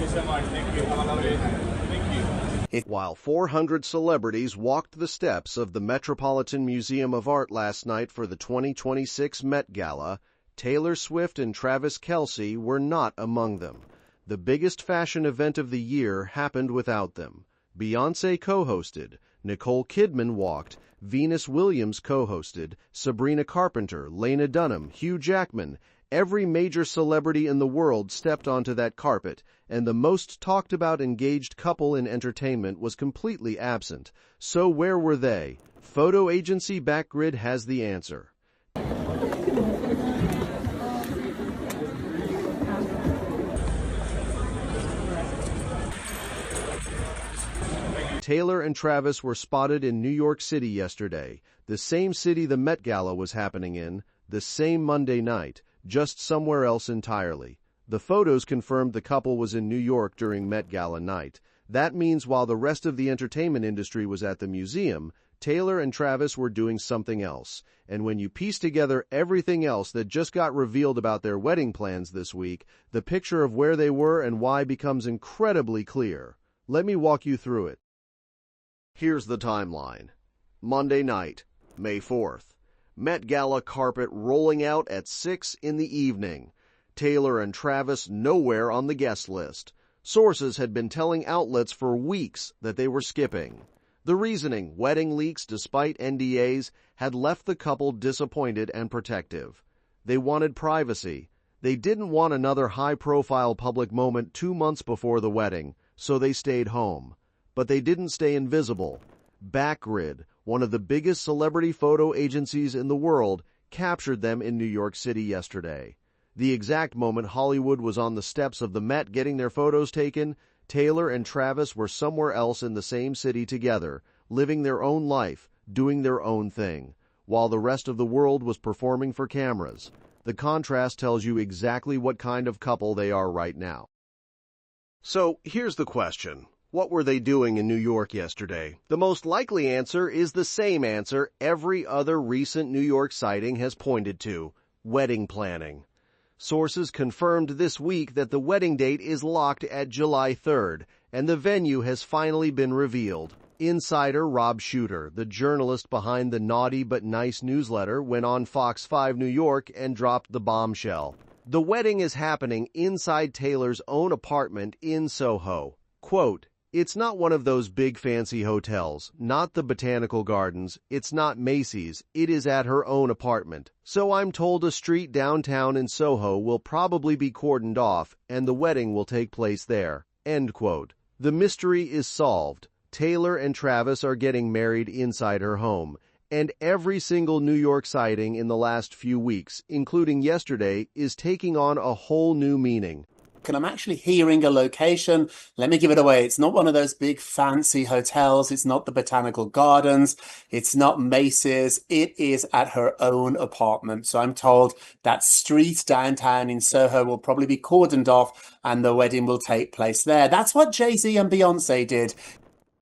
so much. Thank you. Have a lovely day. Thank you. While 400 celebrities walked the steps of the Metropolitan Museum of Art last night for the 2026 Met Gala, Taylor Swift and Travis Kelce were not among them. The biggest fashion event of the year happened without them. Beyoncé co-hosted, Nicole Kidman walked, Venus Williams co-hosted, Sabrina Carpenter, Lena Dunham, Hugh Jackman. Every major celebrity in the world stepped onto that carpet, and the most talked about engaged couple in entertainment was completely absent. So where were they? Photo agency Backgrid has the answer. Taylor and Travis were spotted in New York City yesterday, the same city the Met Gala was happening in, the same Monday night, just somewhere else entirely. The photos confirmed the couple was in New York during Met Gala night. That means while the rest of the entertainment industry was at the museum, Taylor and Travis were doing something else. And when you piece together everything else that just got revealed about their wedding plans this week, the picture of where they were and why becomes incredibly clear. Let me walk you through it. Here's the timeline. Monday night, May 4th. Met Gala carpet rolling out at 6 in the evening. Taylor and Travis nowhere on the guest list. Sources had been telling outlets for weeks that they were skipping. The reasoning, wedding leaks despite NDAs, had left the couple disappointed and protective. They wanted privacy. They didn't want another high-profile public moment 2 months before the wedding, so they stayed home. But they didn't stay invisible. Backgrid, one of the biggest celebrity photo agencies in the world, captured them in New York City yesterday. The exact moment Hollywood was on the steps of the Met getting their photos taken, Taylor and Travis were somewhere else in the same city together, living their own life, doing their own thing, while the rest of the world was performing for cameras. The contrast tells you exactly what kind of couple they are right now. So, here's the question. What were they doing in New York yesterday? The most likely answer is the same answer every other recent New York sighting has pointed to: wedding planning. Sources confirmed this week that the wedding date is locked at July 3rd, and the venue has finally been revealed. Insider Rob Shooter, the journalist behind the Naughty But Nice newsletter, went on Fox 5 New York and dropped the bombshell. The wedding is happening inside Taylor's own apartment in Soho. Quote, "It's not one of those big fancy hotels, not the Botanical Gardens, it's not Macy's, it is at her own apartment. So I'm told a street downtown in Soho will probably be cordoned off and the wedding will take place there." End quote. The mystery is solved. Taylor and Travis are getting married inside her home, and every single New York sighting in the last few weeks, including yesterday, is taking on a whole new meaning. And I'm actually hearing a location. Let me give it away. It's not one of those big fancy hotels. It's not the Botanical Gardens. It's not Macy's. It is at her own apartment. So I'm told that street downtown in Soho will probably be cordoned off and the wedding will take place there. That's what Jay-Z and Beyonce did.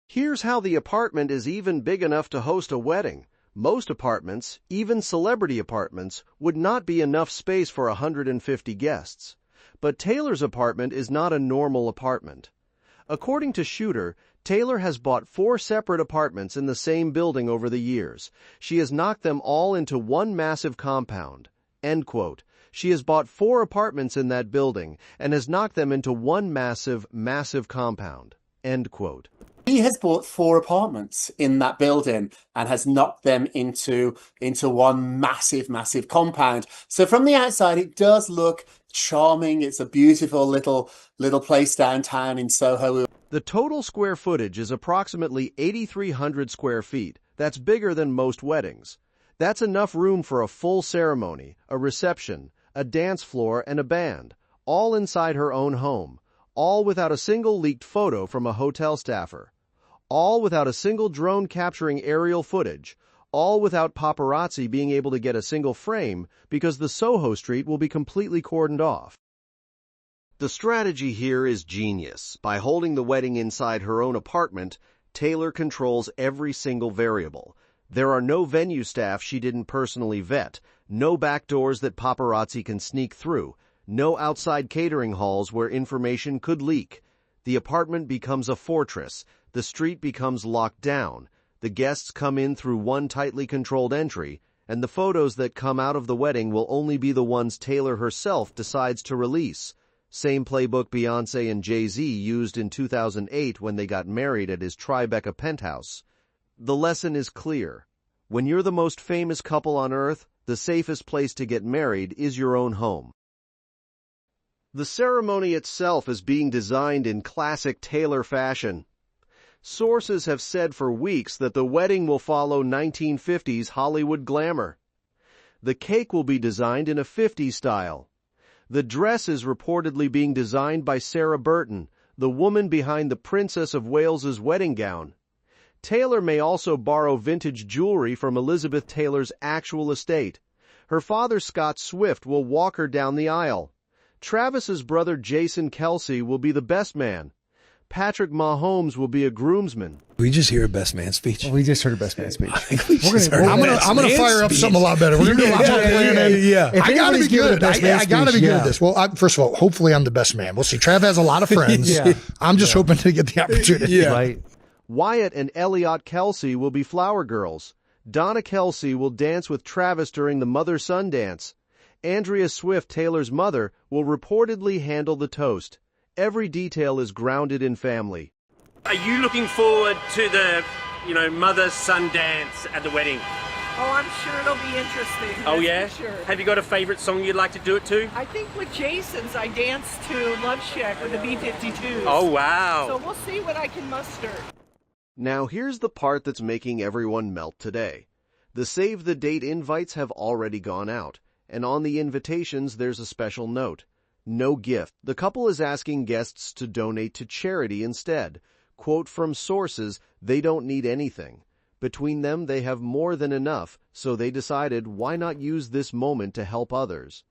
Here's how the apartment is even big enough to host a wedding. Most apartments, even celebrity apartments, would not be enough space for 150 guests. But Taylor's apartment is not a normal apartment. According to Shooter, Taylor has bought 4 separate apartments in the same building over the years. She has knocked them all into one massive compound. End quote. She has bought 4 apartments in that building and has knocked them into one massive compound. End quote. He has bought 4 apartments in that building and has knocked them into one massive compound. So from the outside, it does look charming. It's a beautiful little place downtown in Soho. The total square footage is approximately 8,300 square feet. That's bigger than most weddings. That's enough room for a full ceremony, a reception, a dance floor, and a band, all inside her own home, all without a single leaked photo from a hotel staffer, all without a single drone capturing aerial footage, all without paparazzi being able to get a single frame because the Soho street will be completely cordoned off. The strategy here is genius. By holding the wedding inside her own apartment, Taylor controls every single variable. There are no venue staff she didn't personally vet, no back doors that paparazzi can sneak through, No outside catering halls where information could leak. The apartment becomes a fortress. The street becomes locked down. The guests come in through one tightly controlled entry, and the photos that come out of the wedding will only be the ones Taylor herself decides to release. Same playbook Beyoncé and Jay-Z used in 2008 when they got married at his Tribeca penthouse. The lesson is clear. When you're the most famous couple on earth, the safest place to get married is your own home. The ceremony itself is being designed in classic Taylor fashion. Sources have said for weeks that the wedding will follow 1950s Hollywood glamour. The cake will be designed in a 50s style. The dress is reportedly being designed by Sarah Burton, the woman behind the Princess of Wales's wedding gown. Taylor may also borrow vintage jewelry from Elizabeth Taylor's actual estate. Her father, Scott Swift, will walk her down the aisle. Travis's brother, Jason Kelce, will be the best man. Patrick Mahomes will be a groomsman. We just hear a best man speech. We just heard a best man speech. I'm gonna fire up something a lot better. We're gonna do a lot more planning. Yeah. I gotta be good. I gotta be good at this. Well, first of all, hopefully I'm the best man. We'll see. Trav has a lot of friends. I'm just hoping to get the opportunity. Right. Wyatt and Elliot Kelce will be flower girls. Donna Kelce will dance with Travis during the mother-son dance. Andrea Swift, Taylor's mother, will reportedly handle the toast. Every detail is grounded in family. Are you looking forward to the, mother-son dance at the wedding? Oh, I'm sure it'll be interesting. Oh, yeah? Sure. Have you got a favorite song you'd like to do it to? I think with Jason's, I danced to Love Shack with the B-52s. Oh, wow. So we'll see what I can muster. Now here's the part that's making everyone melt today. The save the date invites have already gone out, and on the invitations there's a special note. No gift. The couple is asking guests to donate to charity instead. Quote from sources, they don't need anything. Between them, they have more than enough, so they decided why not use this moment to help others.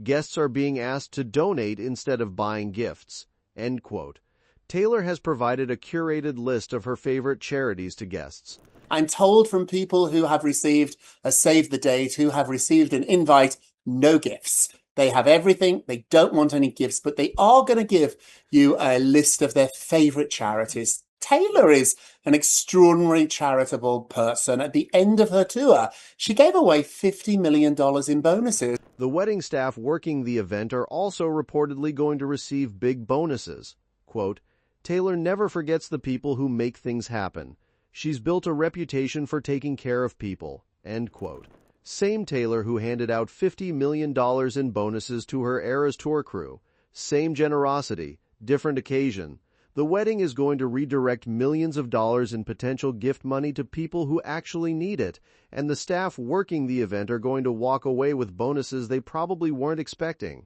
Guests are being asked to donate instead of buying gifts. End quote. Taylor has provided a curated list of her favorite charities to guests. I'm told from people who have received a save the date, who have received an invite, no gifts. They have everything. They don't want any gifts, but they are going to give you a list of their favorite charities. Taylor is an extraordinary charitable person. At the end of her tour, she gave away $50 million in bonuses. The wedding staff working the event are also reportedly going to receive big bonuses. Quote, Taylor never forgets the people who make things happen. She's built a reputation for taking care of people. End quote. Same Taylor who handed out $50 million in bonuses to her Eras Tour crew. Same generosity, different occasion. The wedding is going to redirect millions of dollars in potential gift money to people who actually need it, and the staff working the event are going to walk away with bonuses they probably weren't expecting.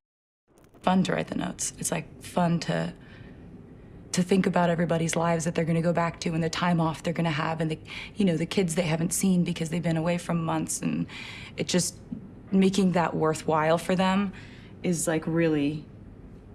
Fun to write the notes. It's fun to think about everybody's lives that they're going to go back to and the time off they're going to have and the kids they haven't seen because they've been away from months, and it just making that worthwhile for them is really,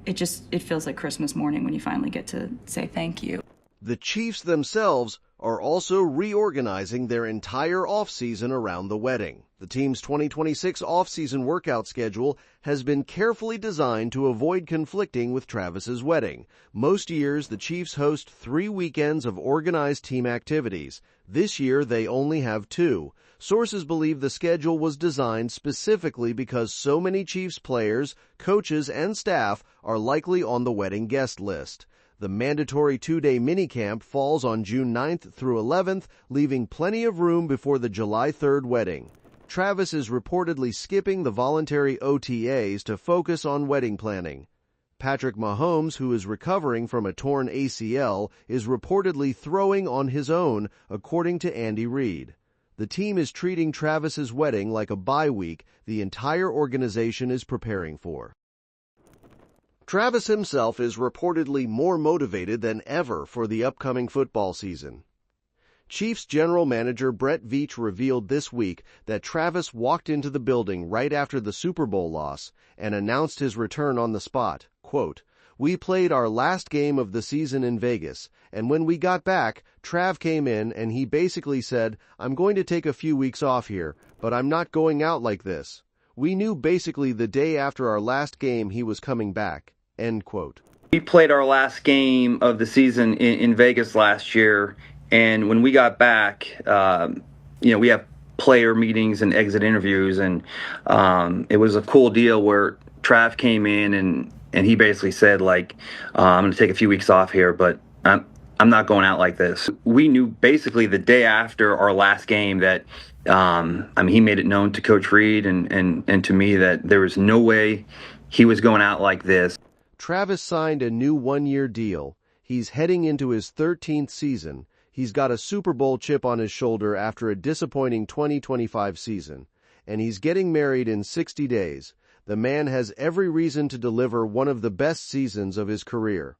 it feels like Christmas morning when you finally get to say thank you. The Chiefs themselves are also reorganizing their entire offseason around the wedding. The team's 2026 offseason workout schedule has been carefully designed to avoid conflicting with Travis's wedding. Most years, the Chiefs host 3 weekends of organized team activities. This year, they only have 2. Sources believe the schedule was designed specifically because so many Chiefs players, coaches, and staff are likely on the wedding guest list. The mandatory 2-day minicamp falls on June 9th through 11th, leaving plenty of room before the July 3rd wedding. Travis is reportedly skipping the voluntary OTAs to focus on wedding planning. Patrick Mahomes, who is recovering from a torn ACL, is reportedly throwing on his own, according to Andy Reid. The team is treating Travis's wedding like a bye week the entire organization is preparing for. Travis himself is reportedly more motivated than ever for the upcoming football season. Chiefs general manager Brett Veach revealed this week that Travis walked into the building right after the Super Bowl loss and announced his return on the spot. Quote, "We played our last game of the season in Vegas, and when we got back, Trav came in and he basically said, I'm going to take a few weeks off here, but I'm not going out like this. "We knew basically the day after our last game he was coming back." End quote. We played our last game of the season in Vegas last year, and when we got back, we have player meetings and exit interviews, and it was a cool deal where Trav came in and he basically said, like, I'm going to take a few weeks off here, but I'm not going out like this. We knew basically the day after our last game that, he made it known to Coach Reed and to me that there was no way he was going out like this. Travis signed a new one-year deal. He's heading into his 13th season. He's got a Super Bowl chip on his shoulder after a disappointing 2025 season. And he's getting married in 60 days. The man has every reason to deliver one of the best seasons of his career.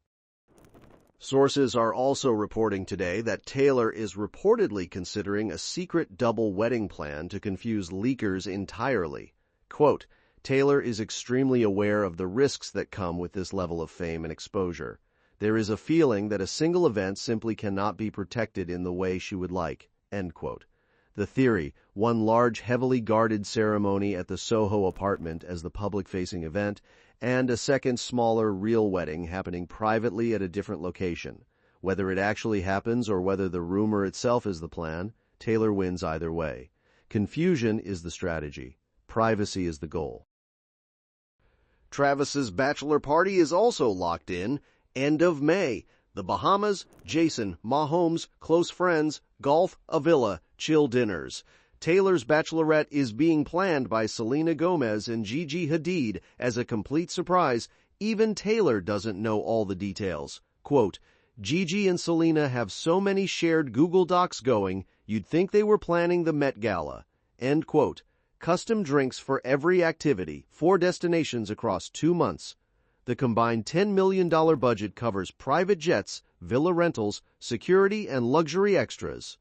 Sources are also reporting today that Taylor is reportedly considering a secret double wedding plan to confuse leakers entirely. Quote, "Taylor is extremely aware of the risks that come with this level of fame and exposure. There is a feeling that a single event simply cannot be protected in the way she would like." End quote. The theory, one large, heavily guarded ceremony at the Soho apartment as the public-facing event, and a second, smaller, real wedding happening privately at a different location. Whether it actually happens or whether the rumor itself is the plan, Taylor wins either way. Confusion is the strategy. Privacy is the goal. Travis's bachelor party is also locked in. End of May. The Bahamas, Jason, Mahomes, close friends, golf, a villa, chill dinners. Taylor's bachelorette is being planned by Selena Gomez and Gigi Hadid as a complete surprise. Even Taylor doesn't know all the details. Quote, "Gigi and Selena have so many shared Google Docs going, you'd think they were planning the Met Gala." End quote. Custom drinks for every activity, 4 destinations across 2 months. The combined $10 million budget covers private jets, villa rentals, security, and luxury extras.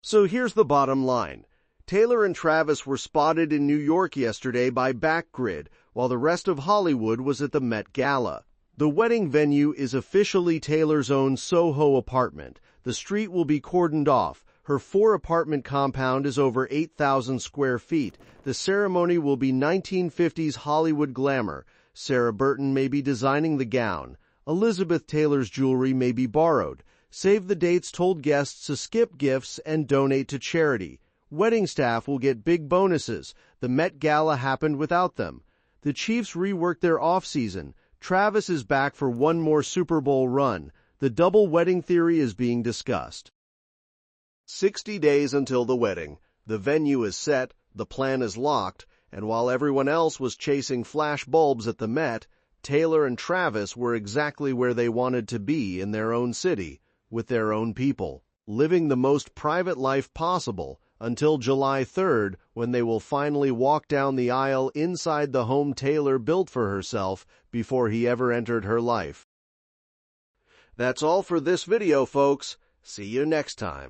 So here's the bottom line. Taylor and Travis were spotted in New York yesterday by Backgrid, while the rest of Hollywood was at the Met Gala. The wedding venue is officially Taylor's own Soho apartment. The street will be cordoned off. Her 4-apartment compound is over 8,000 square feet. The ceremony will be 1950s Hollywood glamour. Sarah Burton may be designing the gown. Elizabeth Taylor's jewelry may be borrowed. Save the dates told guests to skip gifts and donate to charity. Wedding staff will get big bonuses. The Met Gala happened without them. The Chiefs reworked their off-season. Travis is back for one more Super Bowl run. The double wedding theory is being discussed. 60 days until the wedding. The venue is set, the plan is locked, and while everyone else was chasing flash bulbs at the Met, Taylor and Travis were exactly where they wanted to be in their own city, with their own people, living the most private life possible until July 3rd, when they will finally walk down the aisle inside the home Taylor built for herself before he ever entered her life. That's all for this video, folks. See you next time.